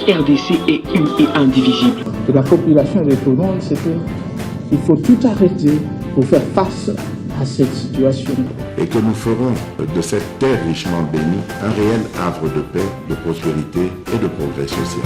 RDC est une et indivisible. Et la population répondante, c'est qu'il faut tout arrêter pour faire face à cette situation. Et que nous ferons de cette terre richement bénie un réel havre de paix, de prospérité et de progrès social.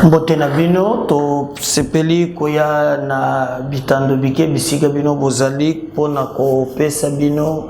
Mbote na bino to sepeli koya na bitando bike bisika bino bozali pona ko pesa bino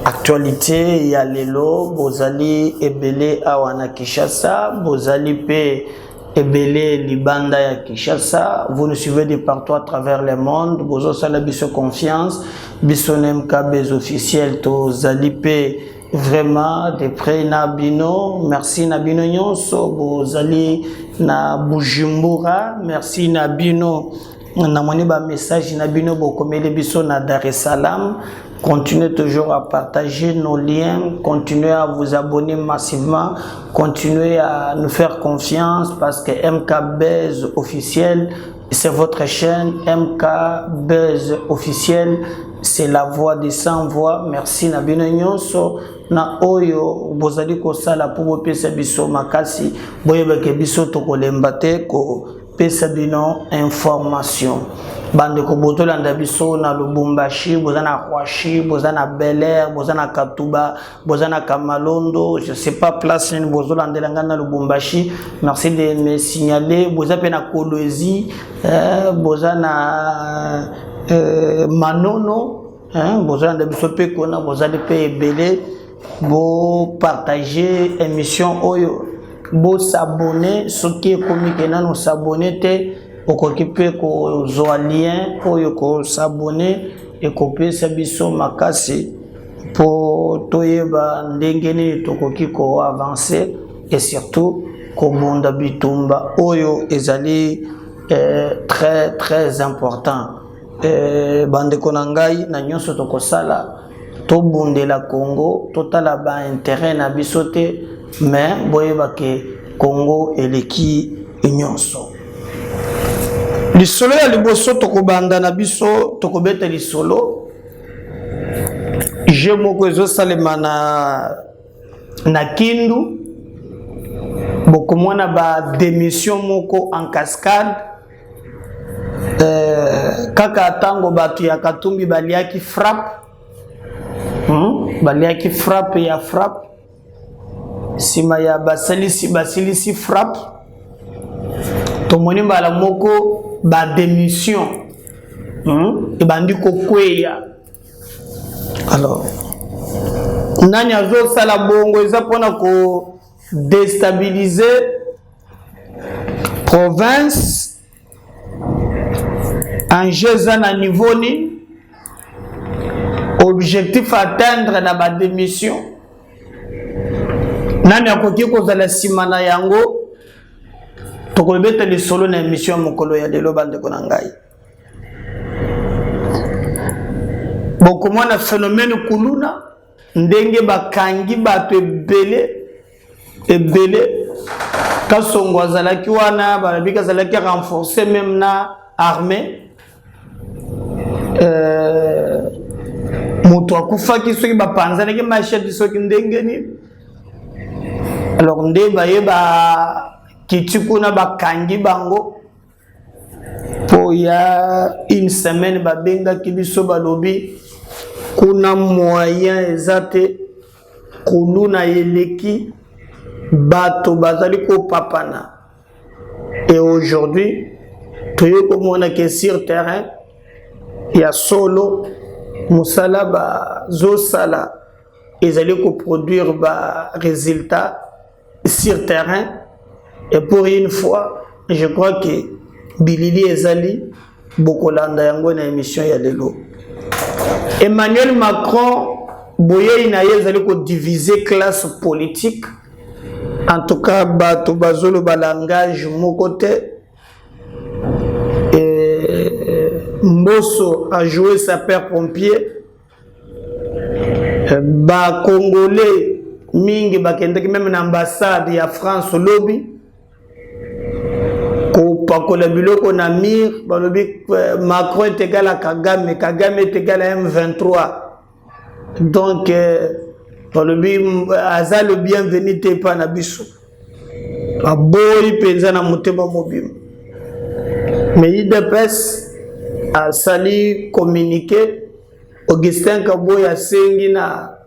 actualité ya lelo bozali ebele awa na Kinshasa bozali pe ebele libanda ya Kinshasa. Vous nous suivez de partout à travers le monde. Bozo sala biso confiance biso nemka bez officiel to zali pe vraiment de près na bino. Merci na bino nyonso bozali na Bujumbura. Merci na bino na moni ba message na bino bokomele biso na Dar es Salaam. Continuez toujours à partager nos liens, continuez à vous abonner massivement, continuez à nous faire confiance parce que MK Buzz officiel, c'est votre chaîne. MK Buzz officiel, c'est la voix des sans voix. Merci na bino nyonso na oyo bozali ko sala pour pesa biso makasi boyeba ke biso to kolemba te ko pesa bino information. Bande ko botolanda biso na Lubumbashi, bozana Kwashi, bozana Bel Air, bozana Katuba, bozana Kamalondo, je sais pas place ni bozolanda na Lubumbashi. Merci de me signaler. Bozape na Kolwezi, bozana Manono, bozana biso pe kona bozali pe ebele. Bo partager émission oyo, bo s'abonner, ce qui est comique na nous s'abonner te okokipe ko zoalien oyo ko s'abonner et ko pesa biso makasi po toyeba ndenge ni tokoki ko avancer et surtout ko bonda bitumba oyo ezali très très important. Bande konangai na nyonso tokosala to bondela Congo totala ba intérêt na bisote mais boyeba ke Congo eleki nyonso lisolo ya liboso tokobanda na biso tokobeta lisolo je moko ezosalema na Kindu bokomona ba démission moko en cascade kaka tango batu ya Katumbi baliaki frappe baliaki frappe ya frappe sima ya basilisi frappe tomoni mbala moko ba démission ebandi kokweya. Alors nani azosala bongo eza pona ko déstabiliser province enjeu na niveau ni objectif atteindre na ba démission nani akoki kozala sima na yango tokolobeta lisolo na émission mokolo ya lelo bandeko na ngai bokomona phénomène kuluna ndenge bakangi bato ebele kasongo azalaki wana balabika azalaki renforcer même na armée moto akufaki soki bapanzanaki machete soki ndenge ni. Alors nde bayeba kiti kuna bakangi bango po ya une semaine babengaki biso balobi kuna moyen ezate kuluna eleki bato bazali kopapana. Et aujourd'hui toyo komona ke sur terrain ya solo musala ba zosala ezali ko produire ba résultat sur terrain. Et pour une fois je crois que bilili ezali bokolanda yango na émission ya lelo. Emmanuel Macron boye ina ezali ko diviser classe politique. En tout cas bato bazolo ba langage moko te. Mbosso a joué sapeur-pompier. Ba Congolais mingi bakendeki même na ambassade ya France lobby kopakola biloko na mir balobi Macron est égal à Kagame, Kagame est égal à M23. Donc balobi aza le bienvenu te pa na biso aboyi penza na motema mobima. Mais IDPS a sali communiqué Augustin Kaboy a sengi na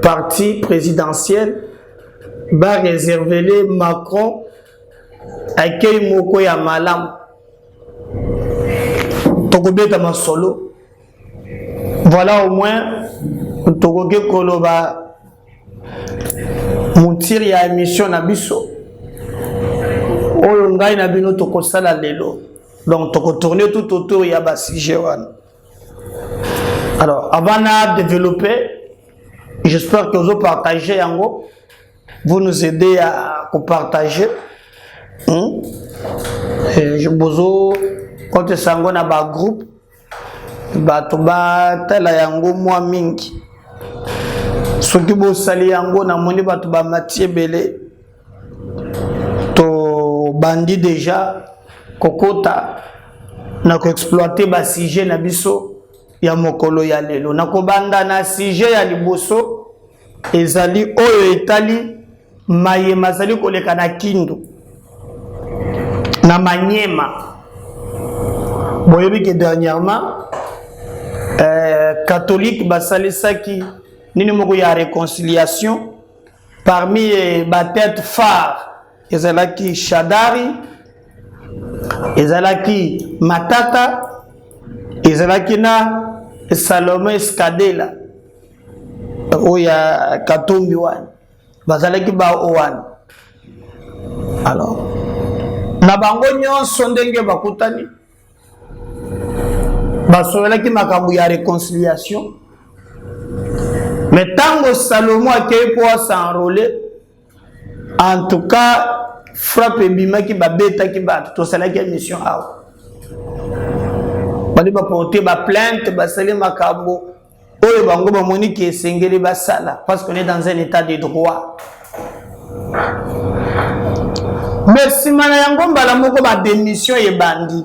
parti présidentiel va réserver Macron accueil moko ya malam tokobeta masolo. Voilà au moins tokoke koloba montiri ya émission na biso oyo ngai na bino tokosala lelo. Donc tokotourner tout autour ya ba sujet wana. Alors avant de développer, j'espère que vous partagez yango, vous nous aidez à partager. Je bozo quand sango na ba groupe bato ba tala yango mwa mingi soki bo sali yango na moni bato ba matie belé to bandi déjà kokota na ko exploiter ba sujet na biso ya mokolo ya lelo na ko banda na sujet ya liboso ezali oyo etali maye mazali koleka na Kindu na Maniema. Boyebi que dernièrement catholique basalisaki nini moko ya réconciliation parmi ba tête phare ezalaki Shadari, ezalaki Matata, ezalaki na Salomé Skadela oya Katumbi wan bazalaki ba owan. Alors na bango nyonso ndenge bakutani basolaki makambo ya réconciliation. Mais tango Salomon akei pour s'enrôler, en tout cas frappe bimaki babeta ki bato to salaki mission awa bali ba porter ba plainte basali makambo oyo bango ba moni ki esengeli basala parce qu'on est dans un état de droit. Merci mana yango mbala moko ba démission ye bandi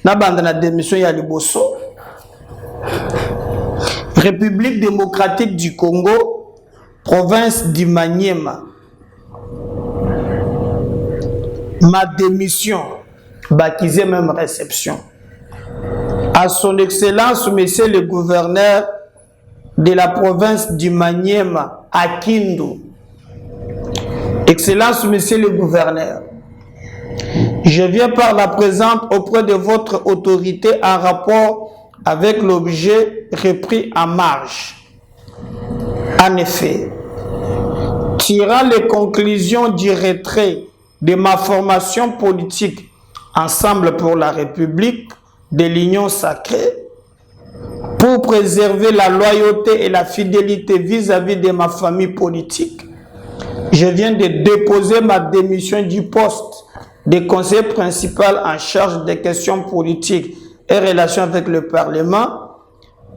na banda na démission ya liboso. République démocratique du Congo, province du Maniema. Ma démission, baptisée même réception. À son excellence, monsieur le gouverneur de la province du Maniema, à Kindu. Excellence, monsieur le gouverneur, je viens par la présente auprès de votre autorité en rapport avec l'objet repris en marge. En effet, tirant les conclusions du retrait de ma formation politique Ensemble pour la République de l'Union sacrée, pour préserver la loyauté et la fidélité vis-à-vis de ma famille politique, je viens de déposer ma démission du poste de conseiller principal en charge des questions politiques et relations avec le Parlement.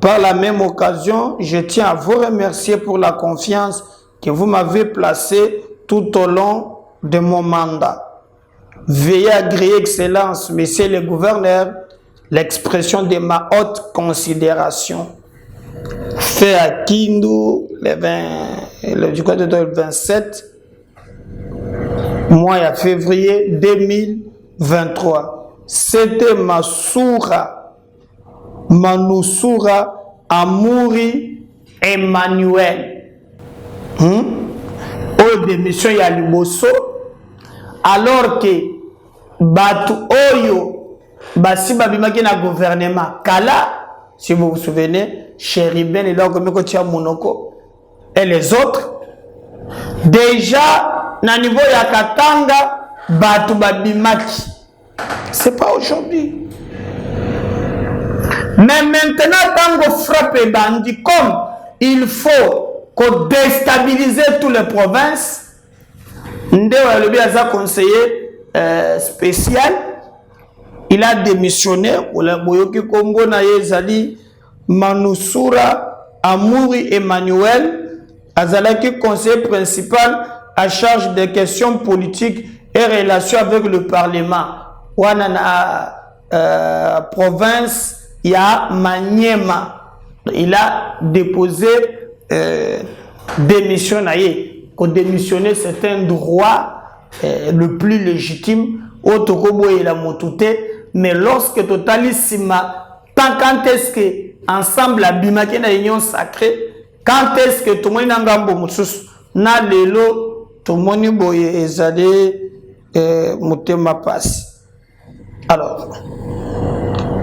Par la même occasion, je tiens à vous remercier pour la confiance que vous m'avez placée tout au long de mon mandat. Veuillez agréer, Excellence, Monsieur le Gouverneur, l'expression de ma haute considération. Fait à Kindu le 27 mois de février 2023. C'était Manusura Amouri Emmanuel. Au démission ya liboso, alors que Batu Oyo Basi Babimaki na gouvernement Kala, si vous vous souvenez, Chériben et Logomekotia Monoko et les autres, déjà na niveau ya Katanga Batu Babimaki. C'est pas aujourd'hui. Mais maintenant, tango frappe bandi, comme il faut qu'on déstabilise toutes les provinces, Ndewa Lobi a conseiller spécial, il a démissionné, Manusura Amouri Emmanuel, Azalaki conseiller principal à charge des questions politiques et relations avec le Parlement. wana na province ya Maniema. Il a déposé démission na ye. Ko démissionner c'est un droit le plus légitime. Otokobo il a motouté, mais lorsque totalissima tant quand est-ce que ensemble la bimaki na union sacrée, quand est-ce que tout le monde ngambo mususu na lelo tout le monde boye ezali motema passe. Alors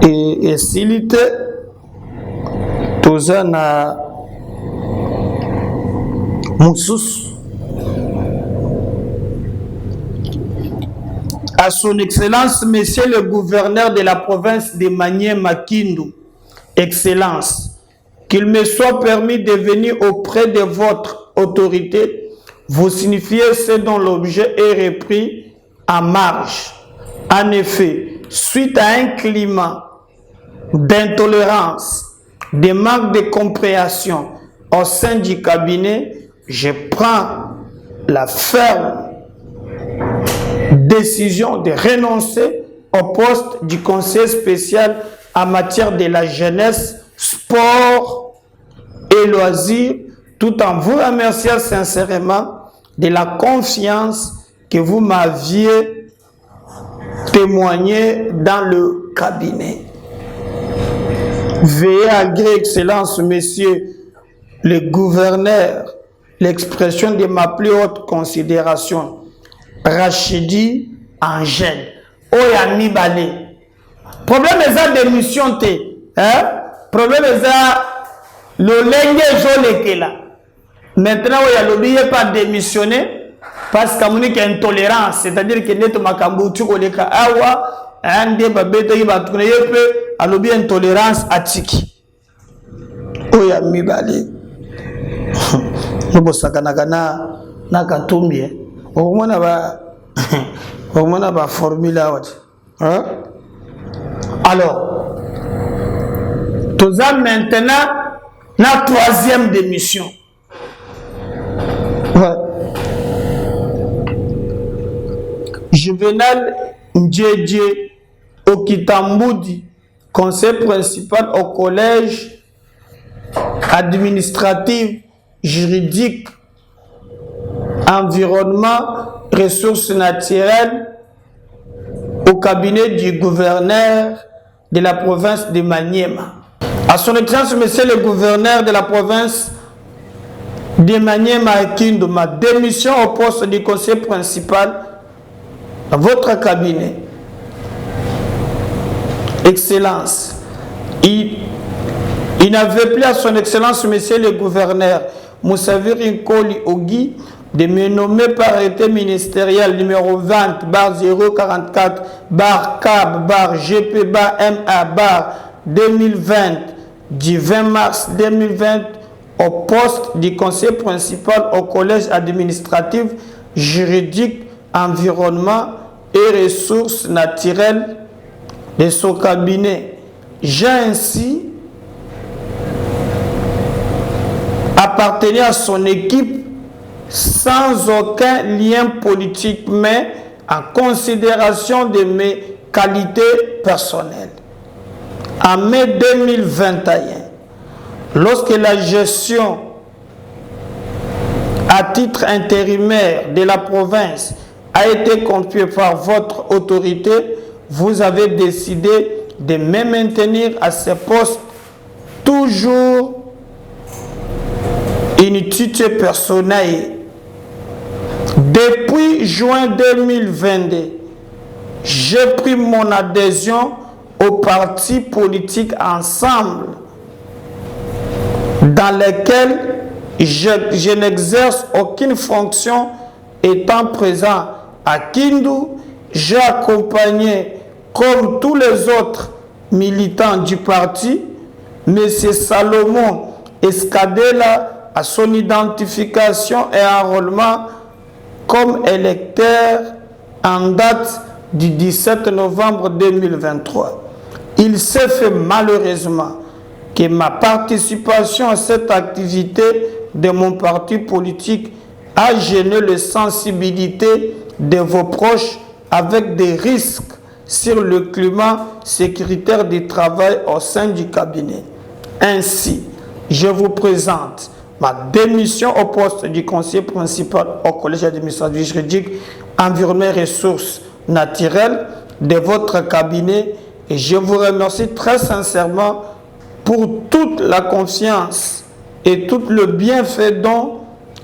et s'il était tozana mususu à son excellence monsieur le gouverneur de la province de Maniema Kindu, excellence, qu'il me soit permis de venir auprès de votre autorité vous signifier ce dont l'objet est repris en marge. En effet, suite à un climat d'intolérance, de manque de compréhension au sein du cabinet, je prends la ferme décision de renoncer au poste du conseiller spécial en matière de la jeunesse, sport et loisirs, tout en vous remerciant sincèrement de la confiance que vous m'aviez témoignée dans le cabinet. Veuillez agréer, Excellence, Monsieur le gouverneur, l'expression de ma plus haute considération. Rachidi Angèle. Oya Mibale. Problème est ça démission te. Problème est ça le lenge joleke là. Maintenant, il y a l'obligé pas démissionner parce qu'il y a une intolérance. C'est-à-dire que net makambu tu koleka awa ande babeto yi batukune yepe alobi intolérance atiki. Oya Mibale. Nobo sakana na katumbi. On a formule. Alors, tout ça maintenant, la troisième démission. Ouais. Juvenal Ndjedje Okitamboudi, conseil principal au collège administratif, juridique, environnement, ressources naturelles au cabinet du gouverneur de la province de Maniema. À son excellence, monsieur le gouverneur de la province de Maniema Kindu, ma démission au poste du conseiller principal à votre cabinet. Excellence, il n'avait plus à son excellence, monsieur le gouverneur, Moussavir Nkoli Ogi, de me nommer par arrêté ministériel numéro 20 bar 044 bar CAB bar GP bar MA bar 2020 du 20 mars 2020 au poste du conseiller principal au collège administratif, juridique, environnement et ressources naturelles de son cabinet. J'ai ainsi appartenu à son équipe sans aucun lien politique, mais en considération de mes qualités personnelles. En mai 2021, lorsque la gestion à titre intérimaire de la province a été confiée par votre autorité, vous avez décidé de me maintenir à ce poste, toujours inutile personnelle. Depuis juin 2022, j'ai pris mon adhésion au parti politique Ensemble, dans lequel je n'exerce aucune fonction étant présent à Kindu. J'ai accompagné, comme tous les autres militants du parti, M. Salomon Escadela à son identification et enrôlement comme électeur en date du 17 novembre 2023. Il s'est fait malheureusement que ma participation à cette activité de mon parti politique a gêné la sensibilité de vos proches avec des risques sur le climat sécuritaire du travail au sein du cabinet. Ainsi, je vous présente ma démission au poste du conseiller principal au collège administratif juridique environnement et ressources naturelles de votre cabinet et je vous remercie très sincèrement pour toute la confiance et tout le bienfait dont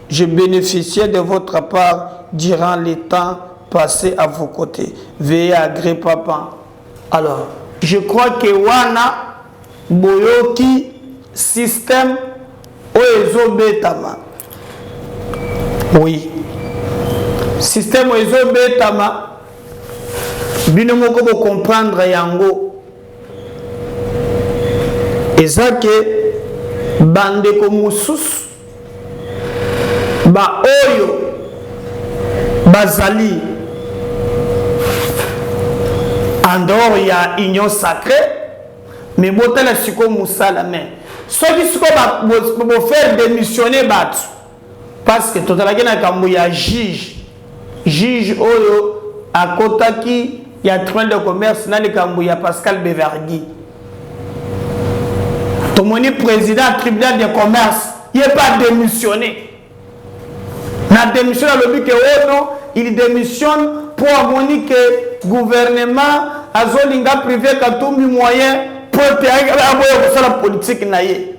je bénéficiais de votre part durant les temps passés à vos côtés. Veuillez agréer papa. Alors, je crois que wana boyoki système oezo betama. Oui. Système oezo betama. Bino moko bo comprendre yango. Eza ke bande ko mususu ba oyo bazali en dehors il y a union sacrée mais botala siko musala mais ceux qui siko ba faire démissionner bat parce que totalaki na kambo ya juge oyo akotaki ya tribunal de commerce na le kambo ya Pascal Bevergui tomoni président tribunal de commerce il n'est pas démissionné. Na démissionné à l'objet que oh non, il démissionne pour avoir que le gouvernement a zolinga privé qui tout mis moyen pour faire la politique naïe.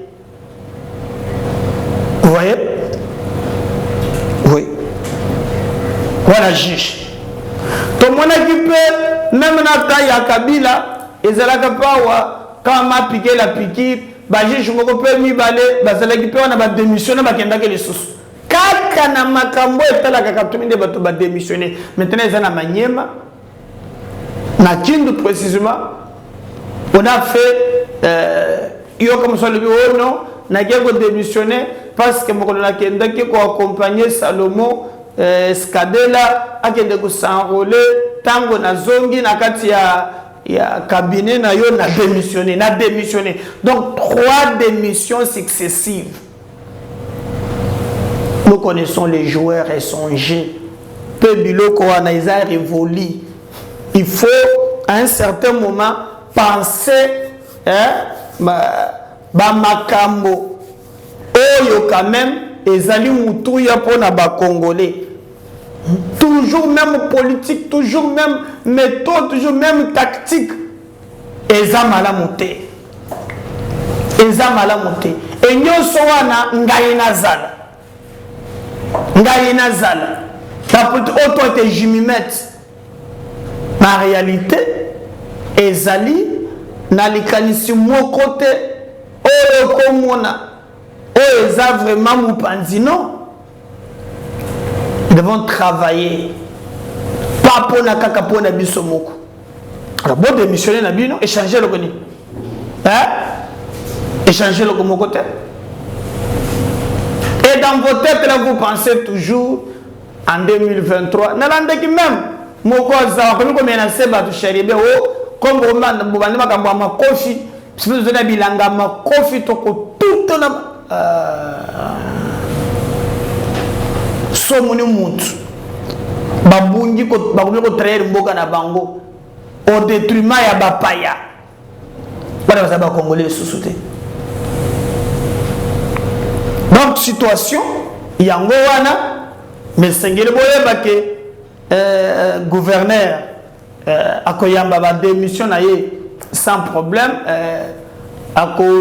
Vous voyez? Oui. Voilà juge. Tout le monde qui peut, même dans la taille à Kabila, ils ont pas quand m'a piqué la piquée, bah juge je me peux mi balé, bah ça qui peut on a démissionné, bah qui n'a que les sous. Kaka na makambo etala kaka tuminde bato ba démissionner maintenant ils ont na Maniema na Kindu précisément on a fait yo comme ça le oh non na ko démissionner parce que moko na kenda ki ko accompagner Salomon Skadela akende ko s'enrôler tango na zongi na kati ya cabinet na yo na démissionner donc 3 démissions successives. Nous connaissons les joueurs et son jeu. Peu biloko anaïsa révolu. Il faut à un certain moment penser makambo. Oyo quand même ezali mutuya pona ba Congolais. Toujours même politique, toujours même méthode, toujours même tactique. Eza malamuté. Eza malamuté. Et nyonso wana ngai nazala. Ngai nazala la autorité jimimette en réalité ezali na likanisi moko te oyo komona oyo eza vraiment mopanzi non nous devons travailler pas pour na kaka pour na biso moko alors bon démissionner na bino échanger le koni échanger le moko te. Et dans vos têtes, là, vous pensez toujours en 2023. Nalande qui même, moko za comme combien na seba tu chéribe o comme roman bobande makambo ma kofi, si vous avez bilanga ma kofi to ko tout na so moni mutu. Babungi ko babungi ko traire mboka na bango au détriment ya bapaya. Voilà ça ba congolais sous-souté. Donc, situation, il y a un mais c'est que gouverneur Akoyamba va démissionner sans problème.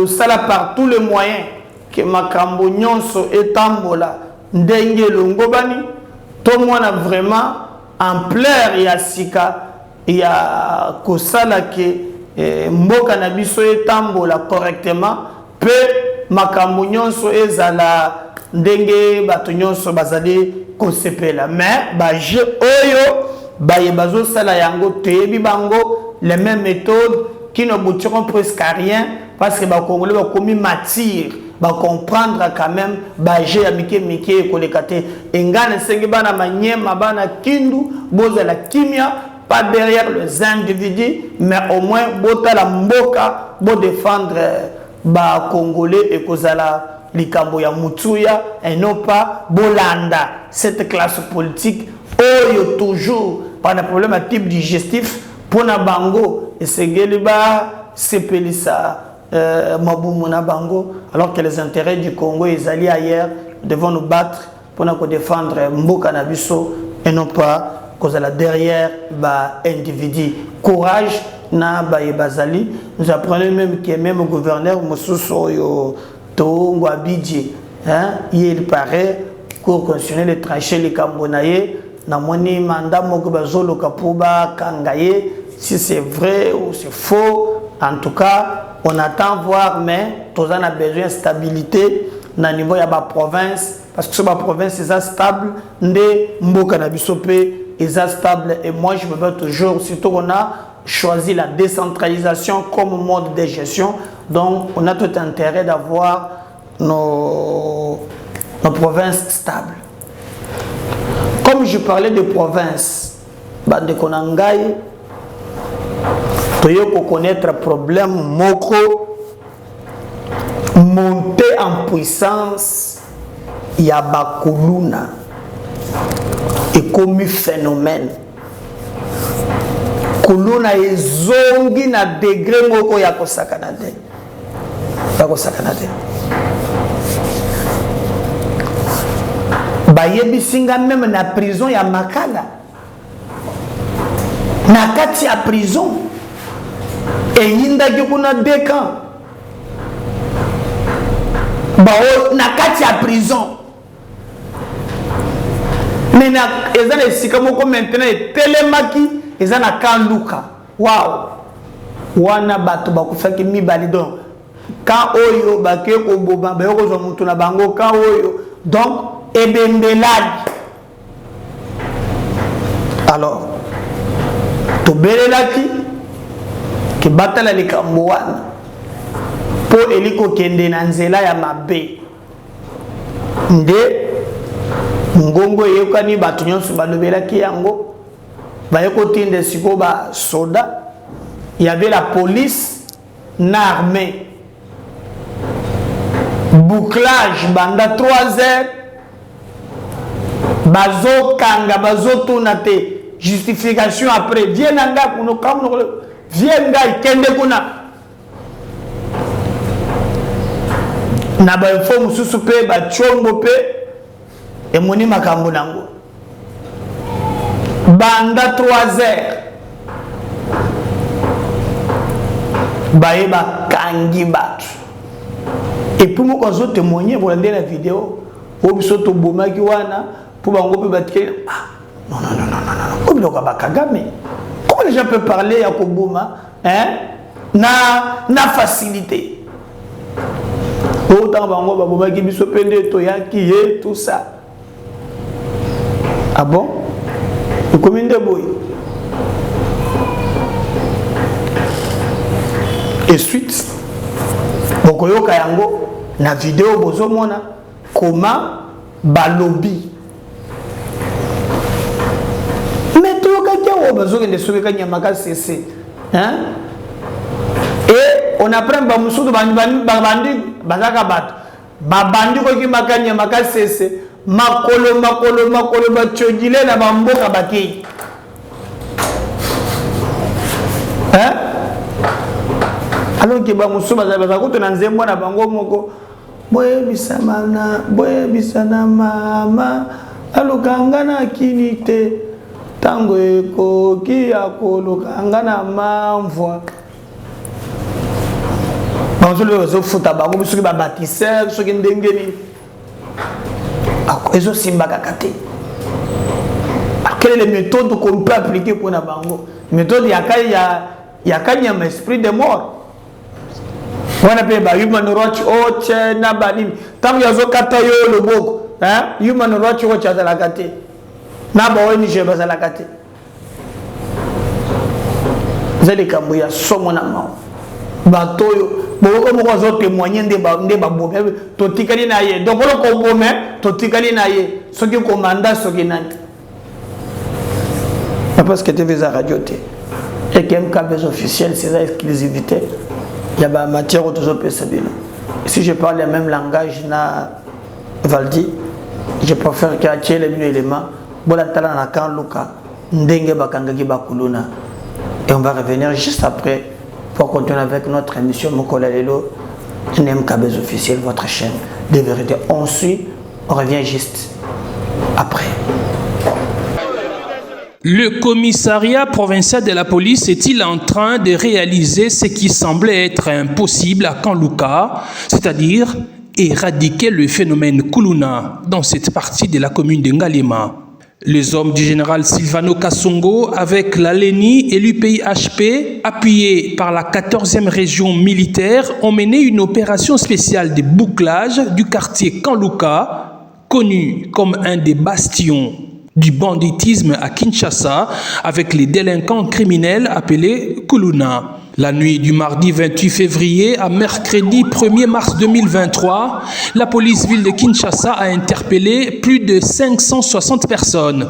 Sala par tous les moyens que Makambo Nyonso et Tambola Ndenge Longobani, tout le monde a vraiment en pleur et à Sika, il y a Kosala que Mboka Nabiso et Tambola correctement peut. Makambo nyonso ezala ndenge bato nyonso bazali kosepela mais ba je oyo ba yebazo sala yango tebi bango les mêmes méthodes qui ne boutiront presque à rien parce que ba congolais ba komi matière ba comprendre quand même ba je ya mike kolekate engana sengi bana Maniema bana Kindu bozala kimia pas derrière les individus mais au moins botala mboka bo défendre ba Congolais et kozala likambo ya mutuya et non pas bolanda cette classe politique oyo toujours par des problèmes à type digestif pona bango esengeli ba sepelisa mabumu na bango, alors que les intérêts du Congo et alliés ailleurs devons nous battre pour nous défendre mboka na biso et non pas cause la derrière ba individu. Courage na ba bazali. Nous apprenons même que même le gouverneur Mosuso yo to Abidji, hein, il paraît Cour constitutionnelle les tranchées les Cambonaye na moni mandat moko bazolo kapuba kangaye, si c'est vrai ou c'est faux. En tout cas, on attend voir, mais tous on a besoin de stabilité dans le niveau de la province, parce que sur la province c'est stable, ndé mboka na bisope est stable, et moi je me bats toujours, surtout qu'on a choisi la décentralisation comme mode de gestion, donc on a tout intérêt d'avoir nos provinces stables. Comme je parlais de province, de Konangaï, tu dois connaître le problème moko monter en puissance ya bakuluna et comme phénomène kuluna ezongi na degré moko ya kosakana te bayebisinga même na prison ya Makala na kati ya prison et yindaki kuna 2 camps bao na kati ya prison mais na ezana esika moko maintenant telemaki ezana kan luka wow wana bato bakufaki mibali donc quand oyo bake ko boba ba yoko zo mutu na bango quand oyo donc ebembeladi alors to belelaki que batala likambo wana po eliko kende na nzela ya mabe nde ngongo yekani bato nyonso balobelaki yango bayeko tinde siko ba soda, il y avait la police na armée bouclage banda 3 heures bazo kanga bazo tunate justification après viens nanga kuno kamuno viens ngai kende kuna na ba info mususu pe ba chombo pe e moni makambo nango banda 3 heures baye ba kangi batu et puis moi quand je témoigner pour la vidéo au biso to bomaki wana pour bango pe batike non comme le Kagame. Comment les gens peuvent parler à Koboma, hein? Na facilité. Autant bango baboma ki biso pende to ya ki tout ça. Ah bon? Le commune de Boy. Et suite, bokoyo kayango na vidéo bozo mona comment balobi. Hein? Et on apprend bamusudu bandi bazaka bat babandi ko ki makanya makasese makolo bachojile na bamboka baki hein alors que bamusudu bazaka ko na nzembo na bango moko boye bisana mama alukangana kinite tango ekoki ya kolokanga na mamvwa banzolo bazofuta bango bisoki babatisseur soki ndengeni ezosimbaka kate. Quelle est la méthode qu'on peut appliquer pour na bango? Méthode ya kanyama esprit de mort. Wana pe ba human rights watch na banini tango yazokata yo loboko hein human rights watch azala kate na ba ONG bazala kate zali kambo ya somo na mao batoyo boko moko zo témoigner nde ba bombe to tikali na ye donc ko bombe to tikali na ye soki commandant soki nani parce que TV za radio te et que MKB officiel c'est ça exclusivité. Il y a des matières où si je parle le même langage na Valdi, je préfère qu'il y ait les éléments. Bon, la talent na kan luka ndenge bakanga ki bakuluna Et on va revenir juste après pour continuer avec notre émission Mokola Lelo, NMKB's officiel, votre chaîne de vérité. On suit, on revient juste après. Le commissariat provincial de la police est-il en train de réaliser ce qui semblait être impossible à Kanluka, c'est-à-dire éradiquer le phénomène Kuluna dans cette partie de la commune de Ngalema? Les hommes du général Silvano Kasongo, avec la LENI et l'UPIHP, appuyés par la 14e région militaire, ont mené une opération spéciale de bouclage du quartier Kanluka, connu comme un des bastions du banditisme à Kinshasa, avec les délinquants criminels appelés Kuluna. La nuit du mardi 28 février à mercredi 1er mars 2023, la police ville de Kinshasa a interpellé plus de 560 personnes.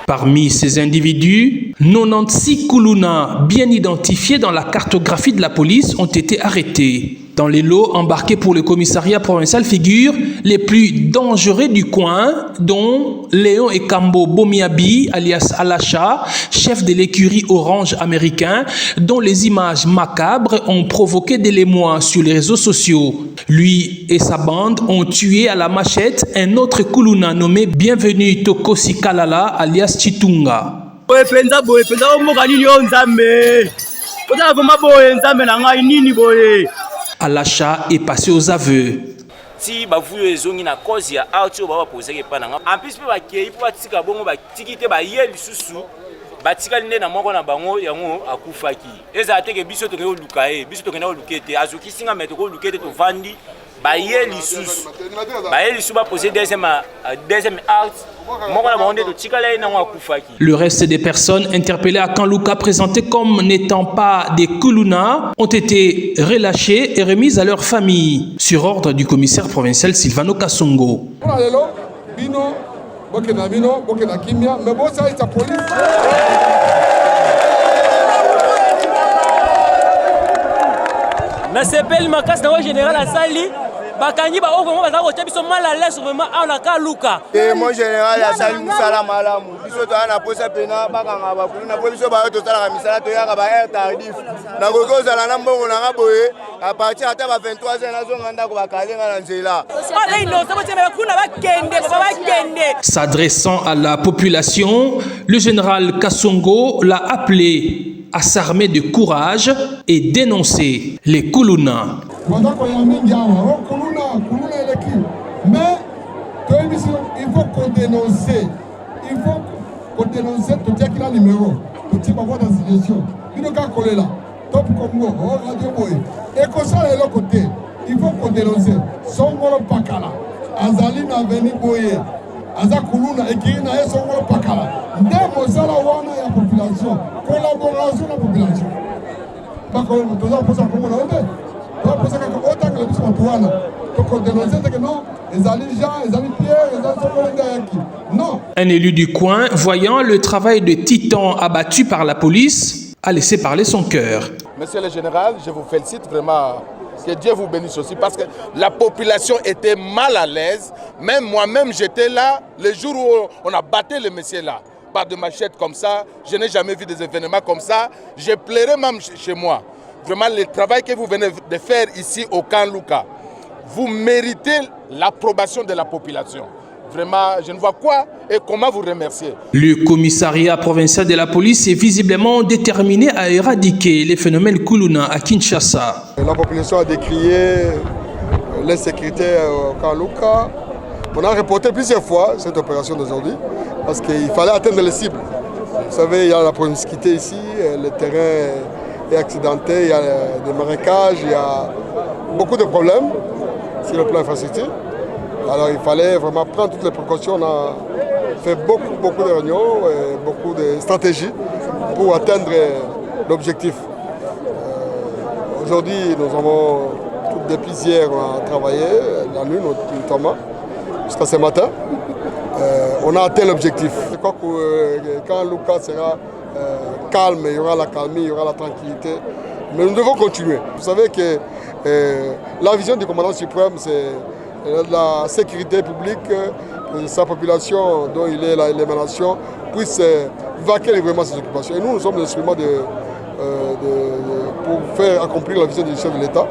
Parmi ces individus, 96 Kuluna bien identifiés dans la cartographie de la police ont été arrêtés. Dans les lots embarqués pour le commissariat provincial figurent les plus dangereux du coin, dont Léon Ekambo Bomiabi, alias Alacha, chef de l'écurie Orange américain, dont les images macabres ont provoqué de l'émoi sur les réseaux sociaux. Lui et sa bande ont tué à la machette un autre Kuluna nommé Bienvenu Tokosi Kalala, alias Chitunga. Alacha est passé aux aveux. Si bavuyo ezongi na cause ya auto ba poser ke pananga en plus pe ba kei po atika bongo ba tikite ba ye lisusu batika nde na moko na bango yango akufaki eza ateke biso to ke luka e biso to ke na lukete azuki singa meto ko lukete to vandi ba ye lisusu ba poser deuxième acte. Le reste des personnes interpellées à Kanluka, présentées comme n'étant pas des Kuluna, ont été relâchées et remises à leur famille, sur ordre du commissaire provincial Silvano Kasongo. Na CPL Makas na général Asali bakangi ba okongo baza kotia biso mal à l'aise vraiment na Kanluka. Et mon général Asali musala malamu biso to ana posa pena bakanga ba kulu na biso ba to sala misala to yaka ba air tardif na kokoza na mbongo na ngaboye à partir ata ba 23h na zonga ndako bakalenga na nzela. S'adressant à la population, le général Kasongo l'a appelé à s'armer de courage et dénoncer les Kuluna. Mais il faut qu'on dénonce. Il faut qu'on dénonce tout ce qu'il a numéro. Tout ce qu'il va voir dans cette situation. Il ne peut pas coller là. Top Congo, Radio Boy. Et comme ça, de l'autre côté, il faut qu'on dénonce. Songolo Pakala. Azali na veni boye. Azakuluna ekiri na Songolo Pakala. Ndemo sala wana ya population. Collaboration de la population. Pas comme tout ça pour ça comme on a dit. Pas pour ça que autant que les bisous antoine. Donc on dénonce que non, les alliés Jean, les alliés Pierre, les alliés non. Un élu du coin, voyant le travail de titan abattu par la police, a laissé parler son cœur. Monsieur le général, je vous félicite vraiment. Que Dieu vous bénisse aussi parce que la population était mal à l'aise. Même moi-même, j'étais là le jour où on a battu le monsieur là. Par de machettes comme ça, je n'ai jamais vu des événements comme ça. J'ai pleuré même chez moi. Vraiment, le travail que vous venez de faire ici au Kanluka, vous méritez l'approbation de la population. Vraiment, je ne vois quoi et comment vous remercier. Le commissariat provincial de la police est visiblement déterminé à éradiquer les phénomènes Kuluna à Kinshasa. La population a décrié l'insécurité au Kanluka. On a reporté plusieurs fois cette opération d'aujourd'hui parce qu'il fallait atteindre les cibles. Vous savez, il y a la promiscuité ici, le terrain est accidenté, il y a des marécages, il y a beaucoup de problèmes sur le plan infrastructure. Alors il fallait vraiment prendre toutes les précautions. On a fait beaucoup de réunions, et beaucoup de stratégies pour atteindre l'objectif. Aujourd'hui, nous avons depuis hier travaillé, la nuit notamment, jusqu'à ce matin. On a atteint l'objectif. Je crois que quand Luka sera calme, il y aura la calmie, il y aura la tranquillité. Mais nous devons continuer. Vous savez que la vision du commandant suprême, c'est la sécurité publique, sa population dont il est l'émanation, puisse vaquer vraiment ses occupations. Et nous sommes l'instrument pour faire accomplir la vision du chef de l'État.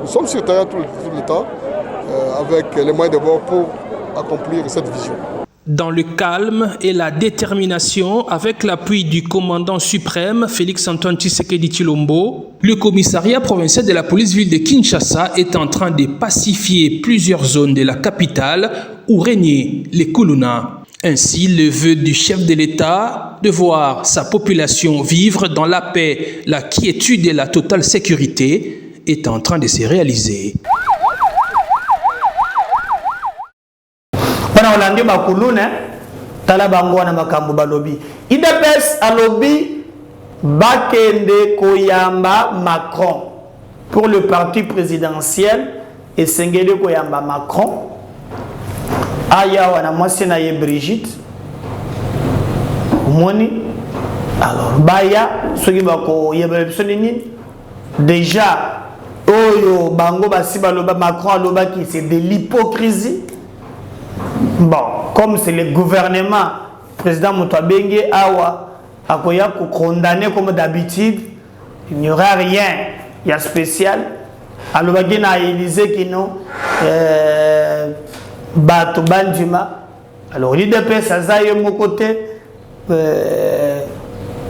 Nous sommes sur le terrain tout le temps, avec les moyens de bord pour accomplir cette vision. Dans le calme et la détermination, avec l'appui du commandant suprême Félix-Antoine Tshisekedi Tshilombo, le commissariat provincial de la police-ville de Kinshasa est en train de pacifier plusieurs zones de la capitale où régnaient les Kuluna. Ainsi, le vœu du chef de l'État de voir sa population vivre dans la paix, la quiétude et la totale sécurité est en train de se réaliser. Wana olandi bakulune tala bango wana makambo balobi IDPS alobi bakende koyamba Macron pour le parti présidentiel et sengeli koyamba Macron aya wana mwasi na ye Brigitte moni alors baya soki bako yeba nini déjà oyo bango basi baloba Macron aloba qui c'est de l'hypocrisie. Bon, comme c'est le gouvernement, le président Moutouabengue Awa a condamné comme d'habitude, il n'y aura rien, il y a spécial. Alors, il y a Élysée qui nous Bato Banduma. Alors, l'IDPS a zaï mon côté,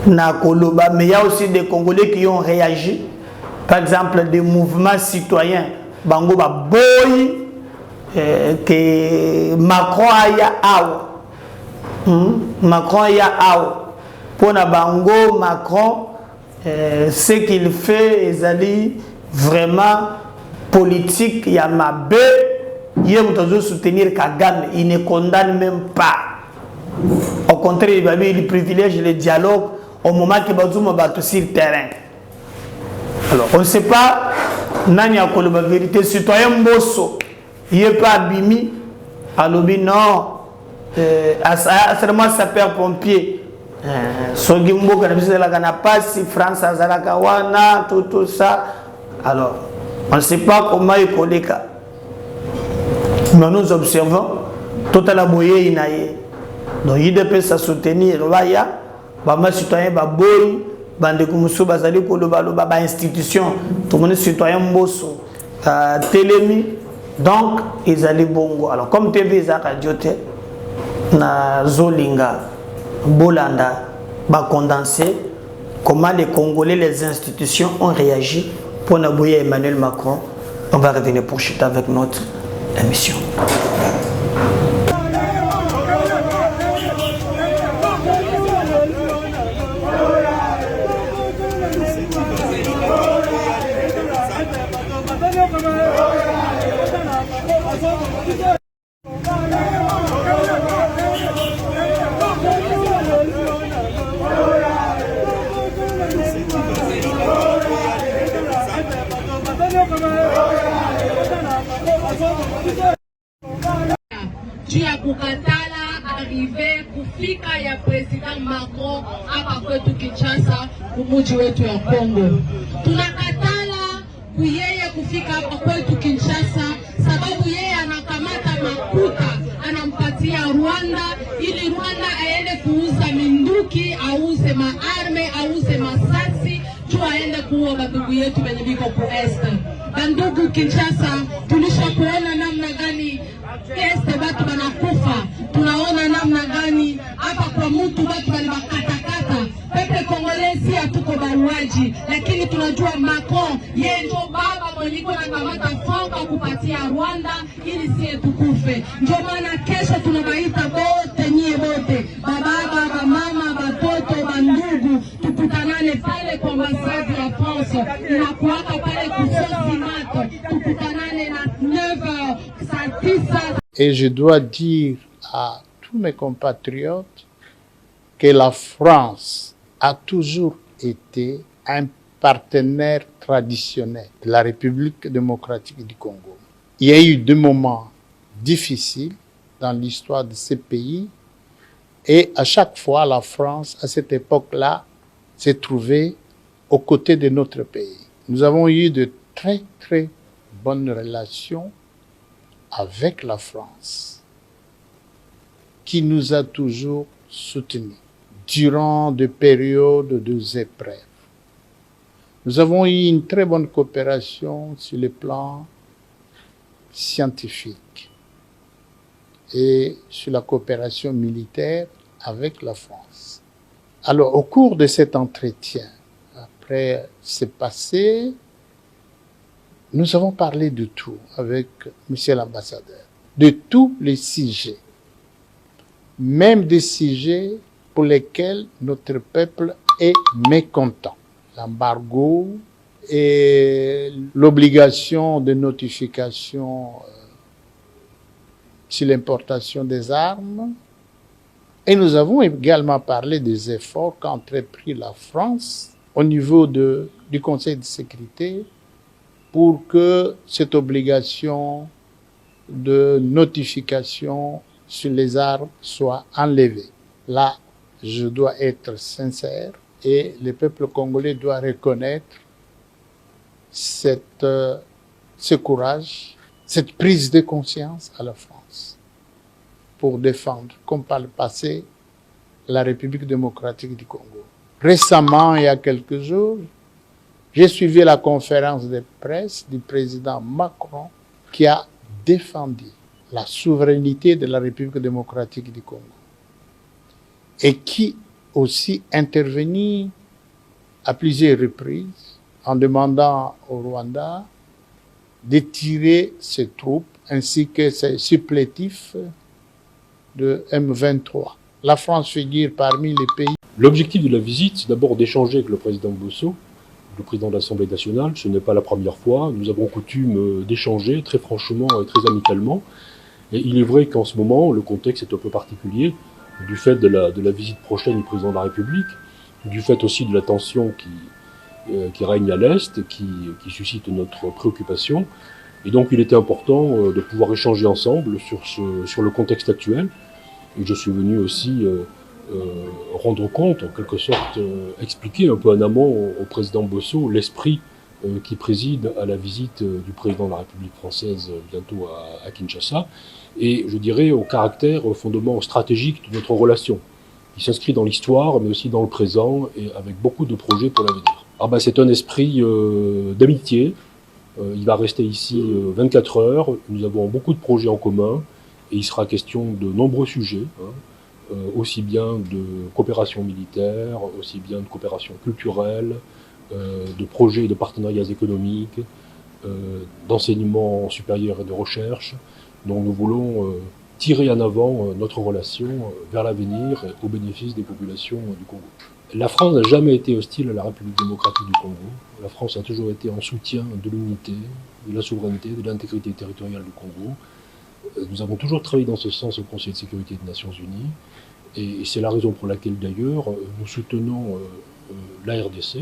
na Koloba, mais il y a aussi des Congolais qui ont réagi. Par exemple, des mouvements citoyens, Bango Baboy. Que Macron aya awa Macron aya awa pour na bango Macron ce qu'il fait ezali vraiment politique ya mabe yé mutazo soutenir Kagame, il ne condamne même pas, au contraire il privilège le dialogue au moment que bazuma bato sur terrain. Alors on ne sait pas nani a koloba vérité citoyen Mbosso il n'est pas abimi, alobi non, seulement sapeur-pompier. Sogimbo, si France Azarakawana, tout ça. Alors, on ne sait pas comment il collègue. Mais nous observons, tout à la boye inaye. Donc, il peut se soutenir, Rwaya, Bama citoyen, Baboy, Bandekumusu, Bazali, Koloba, institution, tout le monde citoyen Mbosso, Télémi. Donc, ils allaient bongo. Alors, comme TV Zaradiote, na Zolinga, Bolanda, va condenser comment les Congolais, les institutions ont réagi pour n'abouiller Emmanuel Macron. On va revenir pour chuter avec notre émission. Jia kukatala arrive kufika ya President Macron hapa kwetu Kinshasa kumuji wetu ya Kongo. Tunakatala kuyeye kufika hapa kwetu Kinshasa sababu yeye anakamata makuta anampatia Rwanda ili Rwanda aende kuuza minduki, auze maarme, auze masasi, tu aende kuua bandugu yetu benye biko ku Est. Bandugu Kinshasa tulisha kuona namna gani Este batu banakufa, tunaona namna gani hapa kwa mtu batu bali bakatakata. Pepe Kongolezi hatuko baruaji, lakini tunajua Macron yeye ndio baba mwenye na kamata fonga kupatia Rwanda ili sie tukufe. Ndio maana kesho tunabaita bote nyie bote, baba, mama, batoto, bandugu, tukutanane pale kwa ambasade ya France. Tunakuaka pale kusosi mato, tukutanane na 9h saa 9h. Et je dois dire à tous mes compatriotes que la France a toujours été un partenaire traditionnel de la République démocratique du Congo. Il y a eu des moments difficiles dans l'histoire de ce pays et à chaque fois la France, à cette époque-là, s'est trouvée aux côtés de notre pays. Nous avons eu de très très bonnes relations avec la France, qui nous a toujours soutenus durant des périodes de épreuves. Nous avons eu une très bonne coopération sur le plan scientifique et sur la coopération militaire avec la France. Alors, au cours de cet entretien, après ce passé, nous avons parlé de tout avec Monsieur l'ambassadeur, de tous les sujets, même des sujets pour lesquels notre peuple est mécontent. L'embargo et l'obligation de notification sur l'importation des armes. Et nous avons également parlé des efforts qu'a entrepris la France au niveau du Conseil de sécurité pour que cette obligation de notification sur les armes soit enlevée. Là, je dois être sincère et le peuple congolais doit reconnaître ce courage, cette prise de conscience à la France pour défendre, comme par le passé, la République démocratique du Congo. Récemment, il y a quelques jours, j'ai suivi la conférence de presse du président Macron qui a défendu la souveraineté de la République démocratique du Congo et qui aussi intervenu à plusieurs reprises en demandant au Rwanda de tirer ses troupes ainsi que ses supplétifs de M23. La France figure parmi les pays. L'objectif de la visite, c'est d'abord d'échanger avec le président Bosso, le président de l'Assemblée nationale. Ce n'est pas la première fois. Nous avons coutume d'échanger très franchement et très amicalement. Et il est vrai qu'en ce moment, le contexte est un peu particulier, du fait de la visite prochaine du président de la République, du fait aussi de la tension qui règne à l'Est, qui suscite notre préoccupation. Et donc il était important de pouvoir échanger ensemble sur le contexte actuel. Et je suis venu aussi rendre compte, en quelque sorte, expliquer un peu en amont au président Bosso l'esprit qui préside à la visite du président de la République française bientôt à Kinshasa, et je dirais au caractère, au fondement stratégique de notre relation, qui s'inscrit dans l'histoire, mais aussi dans le présent, et avec beaucoup de projets pour l'avenir. C'est un esprit d'amitié. Il va rester ici 24 heures. Nous avons beaucoup de projets en commun, et il sera question de nombreux sujets, aussi bien de coopération militaire, aussi bien de coopération culturelle, de projets et de partenariats économiques, d'enseignement supérieur et de recherche. Donc nous voulons tirer en avant notre relation vers l'avenir et au bénéfice des populations du Congo. La France n'a jamais été hostile à la République démocratique du Congo. La France a toujours été en soutien de l'unité, de la souveraineté, de l'intégrité territoriale du Congo. Nous avons toujours travaillé dans ce sens au Conseil de sécurité des Nations Unies. Et c'est la raison pour laquelle d'ailleurs nous soutenons la RDC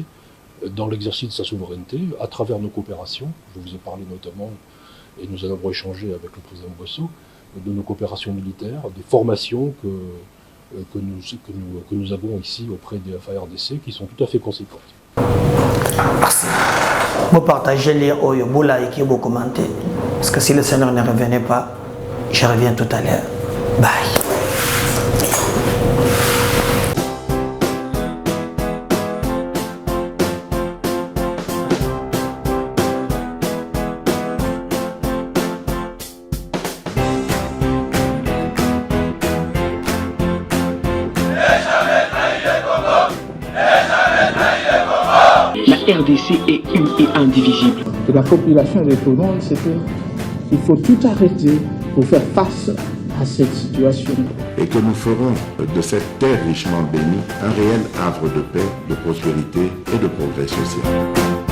dans l'exercice de sa souveraineté à travers nos coopérations. Je vous ai parlé notamment, et nous en avons échangé avec le président Bosso, de nos coopérations militaires, des formations que nous avons ici auprès des FARDC qui sont tout à fait conséquentes. Merci. Vous partagez les Oyoboula et qui vous commentez. Parce que si le Seigneur ne revenait pas, je reviens tout à l'heure. Bye. La RDC est une et indivisible. Et la population répondante, c'est qu'il faut tout arrêter pour faire face à cette situation. Et que nous ferons de cette terre richement bénie un réel havre de paix, de prospérité et de progrès social.